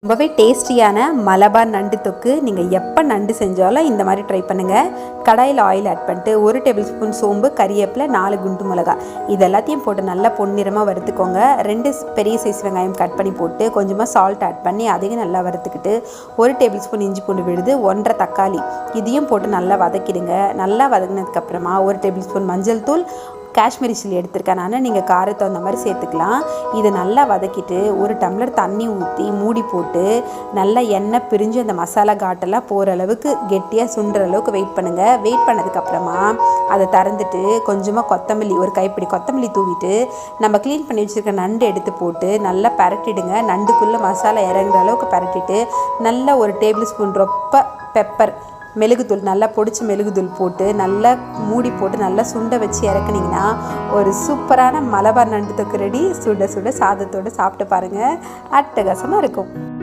ரொம்பவே டேஸ்டியான மலபார் நண்டு தொக்கு நீங்கள் எப்போ நண்டு செஞ்சாலும் இந்த மாதிரி ட்ரை பண்ணுங்கள். கடாயில் ஆயில் ஆட் பண்ணிட்டு 1 டேபிள் ஸ்பூன் சோம்பு, கறிவேப்பிலை, 4 குண்டு மிளகா இது எல்லாத்தையும் போட்டு நல்லா பொன்னிறமாக வறுத்துக்கோங்க. 2 பெரிய சைஸ் வெங்காயம் கட் பண்ணி போட்டு கொஞ்சமாக சால்ட் ஆட் பண்ணி அதையும் நல்லா வறுத்துக்கிட்டு 1 டேபிள் ஸ்பூன் இஞ்சி பூண்டு விழுது, 1.5 தக்காளி இதையும் போட்டு நல்லா வதக்கிடுங்க. நல்லா வதக்கினதுக்கப்புறமா 1 டேபிள் ஸ்பூன் மஞ்சள் தூள், காஷ்மீரி சில்லி எடுத்திருக்கேன் நான், நீங்கள் காரத்தை அந்த மாதிரி சேர்த்துக்கலாம். இதை நல்லா வதக்கிட்டு 1 டம்ளர் தண்ணி ஊற்றி மூடி போட்டு நல்லா எண்ணெய் பிரிஞ்சு அந்த மசாலா காட்டெல்லாம் போகிற அளவுக்கு கெட்டியாக சுண்டுற அளவுக்கு வெயிட் பண்ணுங்கள். வெயிட் பண்ணதுக்கப்புறமா அதை திறந்துட்டு கொஞ்சமாக கொத்தமல்லி, ஒரு கைப்பிடி கொத்தமல்லி தூவிட்டு நம்ம க்ளீன் பண்ணி வச்சுருக்க நண்டு எடுத்து போட்டு நல்லா பரட்டிடுங்க. நண்டுக்குள்ளே மசாலா இறங்குற அளவுக்கு பரட்டிட்டு நல்லா 1 டேபிள் ஸ்பூன் ரொப்ப பெப்பர், மெழுகுத்தூள், நல்லா பொடிச்சு மெழுகுத்தூள் போட்டு நல்லா மூடி போட்டு நல்லா சுண்ட வச்சு இறக்குனிங்கன்னா ஒரு சூப்பரான மலபார் நண்டு தொக்கு ரெடி. சுட சுட சாதத்தோடு சாப்பிட்டு பாருங்கள், அட்டகாசமாக இருக்கும்.